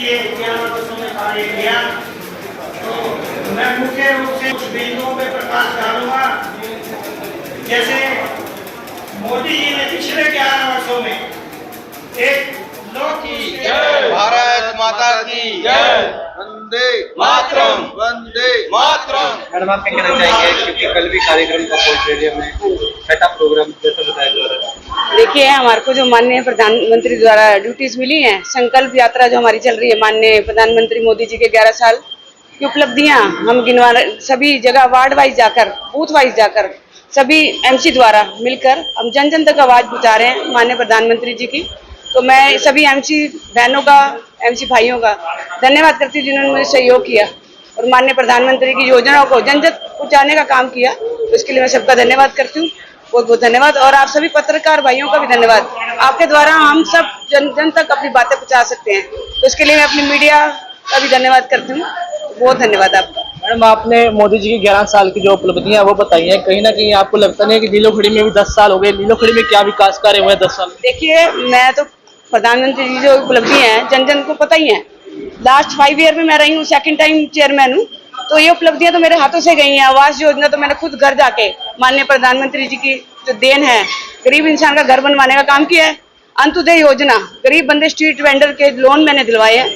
ये 11 वर्षों में कार्य किया। तो मैं मुख्य रूप से कुछ बिंदुओं पे प्रकाश डालूंगा। जैसे मोदी जी ने पिछले 11 वर्षों में एक लोक की भारत माता की जय, वंदे मातरम, वंदे मातरम। मैडम, आप क्या कहना चाहेंगे, क्योंकि कल भी कार्यक्रम था पोर्ट स्टेडियम में, छठा प्रोग्राम जैसा बताया जा रहा है। देखिए, हमारे को जो माननीय प्रधानमंत्री द्वारा ड्यूटीज मिली हैं, संकल्प यात्रा जो हमारी चल रही है, माननीय प्रधानमंत्री मोदी जी के 11 साल की उपलब्धियां हम गिनवा सभी जगह वार्ड वाइज जाकर, बूथ वाइज जाकर, सभी एमसी द्वारा मिलकर हम जन जन तक आवाज पहुंचा रहे हैं माननीय प्रधानमंत्री जी की। तो मैं सभी एमसी बहनों का, एमसी भाइयों का धन्यवाद करती हूँ जिन्होंने मुझे सहयोग किया और माननीय प्रधानमंत्री की योजनाओं को जन जन पहुंचाने का काम किया। तो इसके लिए मैं सबका धन्यवाद करती हूँ, बहुत बहुत धन्यवाद। और आप सभी पत्रकार भाइयों का भी धन्यवाद, आपके द्वारा हम सब जन जन तक अपनी बातें पहुंचा सकते हैं। तो इसके लिए मैं अपनी मीडिया का भी धन्यवाद करती हूँ, बहुत धन्यवाद आपका। मैडम, आपने मोदी जी की 11 साल की जो उपलब्धियां हैं वो बताई हैं, कहीं ना कहीं आपको लगता नहीं है कि नीलोखड़ी में भी 10 साल हो गए? नीलोखड़ी में क्या विकास कार्य हुए 10 साल? देखिए, मैं तो प्रधानमंत्री जी जो उपलब्धियां हैं जन जन को पता ही है। लास्ट 5 ईयर में मैं रही हूँ, सेकंड टाइम चेयरमैन हूँ, तो ये उपलब्धियां तो मेरे हाथों से गई हैं। आवास योजना तो मैंने खुद घर जाके माननीय प्रधानमंत्री जी की जो देन है, गरीब इंसान का घर बनवाने का काम किया है। अंत्योदय योजना, गरीब बंदे स्ट्रीट वेंडर के लोन मैंने दिलवाए हैं।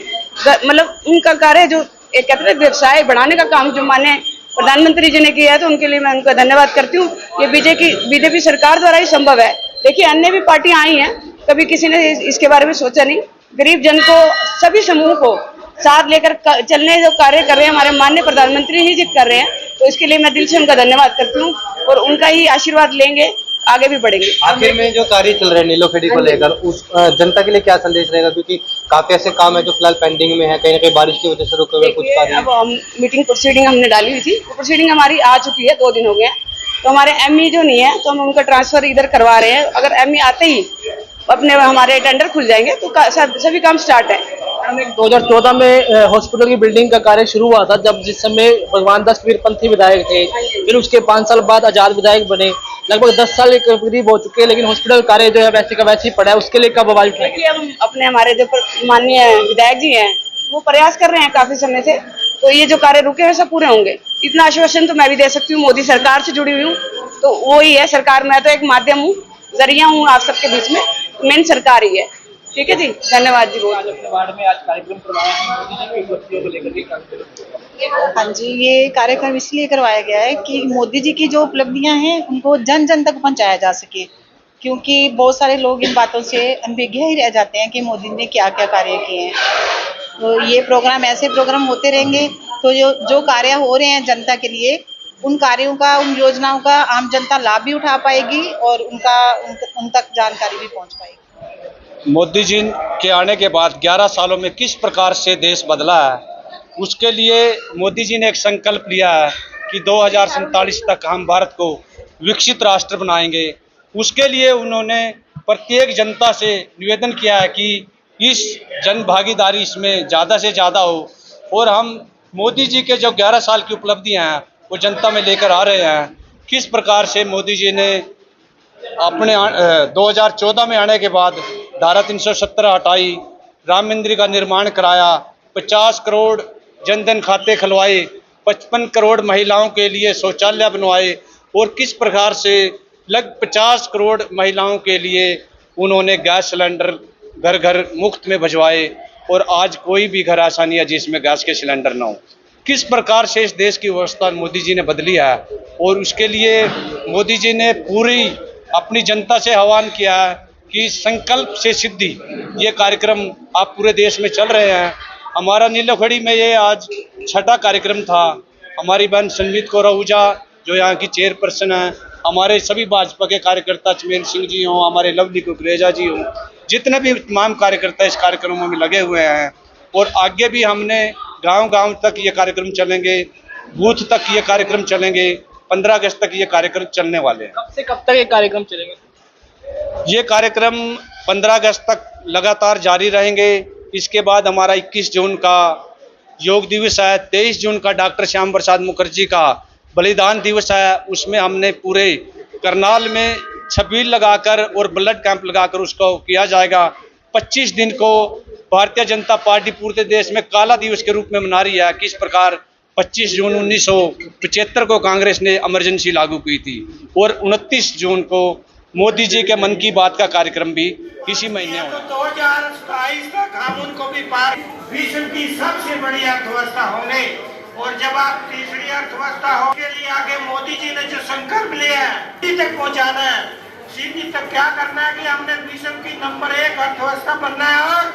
मतलब उनका कार्य जो एक कहते हैं व्यवसाय बढ़ाने का काम जो माननीय प्रधानमंत्री जी ने किया है, तो उनके लिए मैं उनका धन्यवाद करती हूँ। ये बीजेपी सरकार द्वारा ही संभव है। देखिए, अन्य भी पार्टियां आई हैं, कभी किसी ने इसके बारे में सोचा नहीं। गरीब जन को, सभी समूह को साथ लेकर चलने जो कार्य कर रहे हैं हमारे माननीय प्रधानमंत्री ही जी कर रहे हैं, तो इसके लिए मैं दिल से उनका धन्यवाद करती हूँ और उनका ही आशीर्वाद लेंगे, आगे भी बढ़ेंगे। आखिर में जो कार्य चल रहे हैं नीलोखड़ी को लेकर, उस जनता के लिए क्या संदेश रहेगा, क्योंकि काफी ऐसे काम है जो फिलहाल पेंडिंग में है, कहीं ना कहीं बारिश की वजह से रुके हुए कुछ कार्य। अब हम मीटिंग प्रोसीडिंग हमने डाली हुई थी, प्रोसीडिंग हमारी आ चुकी है, 2 दिन हो गए हैं। तो हमारे एमई जो नहीं है, तो हम उनका ट्रांसफर इधर करवा रहे हैं। अगर एमई आते ही अपने हमारे टेंडर खुल जाएंगे तो सभी काम स्टार्ट है। 2014 में हॉस्पिटल की बिल्डिंग का कार्य शुरू हुआ था, जब जिस समय भगवान दास वीरपंथी विधायक थे, फिर उसके 5 साल बाद आजाद विधायक बने। लगभग 10 साल के करीब हो चुके हैं, लेकिन हॉस्पिटल कार्य जो है वैसे का वैसे ही पड़ा है। उसके लिए कब आवाज उठाएंगे? हम अपने हमारे जो माननीय विधायक जी हैं, वो प्रयास कर रहे हैं काफी समय से, तो ये जो कार्य रुके हैं सब पूरे होंगे। इतना आश्वासन तो मैं भी दे सकती हूँ, मोदी सरकार से जुड़ी हुई हूँ, तो वो ही है सरकार। मैं तो एक माध्यम हूँ, जरिया हूँ आप सबके बीच में, मेन सरकार ही है। ठीक है जी, धन्यवाद जी। आज अपने वार्ड में आज कार्यक्रम करवाया है मोदी जी की उपलब्धियों को लेकर के। हाँ जी, ये कार्यक्रम इसलिए करवाया गया है कि मोदी जी की जो उपलब्धियां हैं उनको जन जन तक पहुंचाया जा सके, क्योंकि बहुत सारे लोग इन बातों से अनभिज्ञ ही रह जाते हैं कि मोदी ने क्या क्या कार्य किए हैं। तो ये प्रोग्राम, ऐसे प्रोग्राम होते रहेंगे तो जो कार्य हो रहे हैं जनता के लिए, उन कार्यों का, उन योजनाओं का आम जनता लाभ भी उठा पाएगी और उन तक जानकारी भी पहुंच पाएगी। मोदी जी के आने के बाद 11 सालों में किस प्रकार से देश बदला है, उसके लिए मोदी जी ने एक संकल्प लिया है कि 2047 तक हम भारत को विकसित राष्ट्र बनाएंगे। उसके लिए उन्होंने प्रत्येक जनता से निवेदन किया है कि इस जन भागीदारी इसमें ज़्यादा से ज़्यादा हो और हम मोदी जी के जो 11 साल की उपलब्धियां हैं वो जनता में लेकर आ रहे हैं। किस प्रकार से मोदी जी ने अपने 2014 में आने के बाद धारा 317 हटाई, राम मंदिर का निर्माण कराया, 50 करोड़ जनधन खाते खुलवाए, 55 करोड़ महिलाओं के लिए शौचालय बनवाए और किस प्रकार से लगभग 50 करोड़ महिलाओं के लिए उन्होंने गैस सिलेंडर घर घर मुफ्त में भिजवाए और आज कोई भी घर ऐसा नहीं है जिसमें गैस के सिलेंडर ना हो। किस प्रकार से इस देश की व्यवस्था मोदी जी ने बदली है और उसके लिए मोदी जी ने पूरी अपनी जनता से आह्वान किया है कि संकल्प से सिद्धि ये कार्यक्रम आप पूरे देश में चल रहे हैं। हमारा नीलोखड़ी में ये आज छठा कार्यक्रम था। हमारी बहन संजीत कौर आहूजा जो यहाँ की चेयरपर्सन है, हमारे सभी भाजपा के कार्यकर्ता चमेल सिंह जी हों, हमारे लवली कुकरेजा जी हों, जितने भी तमाम कार्यकर्ता इस कार्यक्रमों में लगे हुए हैं और आगे भी हमने गांव-गांव तक ये कार्यक्रम चलेंगे, बूथ तक ये कार्यक्रम चलेंगे। 15 अगस्त तक ये कार्यक्रम चलने वाले हैं। कब से कब तक ये कार्यक्रम चलेंगे? ये कार्यक्रम 15 अगस्त तक लगातार जारी रहेंगे। इसके बाद हमारा 21 जून का योग दिवस है, 23 जून का डॉक्टर श्याम प्रसाद मुखर्जी का बलिदान दिवस है। उसमें हमने पूरे करनाल में छबील लगाकर और ब्लड कैंप लगाकर उसको किया जाएगा। 25 दिन को भारतीय जनता पार्टी पूरे देश में काला दिवस के रूप में मना रही है। किस प्रकार 25 जून 1975 को कांग्रेस ने इमरजेंसी लागू की थी और 29 जून को मोदी जी के मन की बात का कार्यक्रम भी इसी महीने होगा। 2027 तक हम उनको भी पार विश्व की सबसे बड़ी अर्थव्यवस्था होंगे। और जब आप तीसरी अर्थव्यवस्था हो के लिए आगे मोदी जी ने जो संकल्प लिया है सीधी तक पहुंचाना है। सीधी तक क्या करना है कि हमने विश्व की नंबर 1 अर्थव्यवस्था बनना है और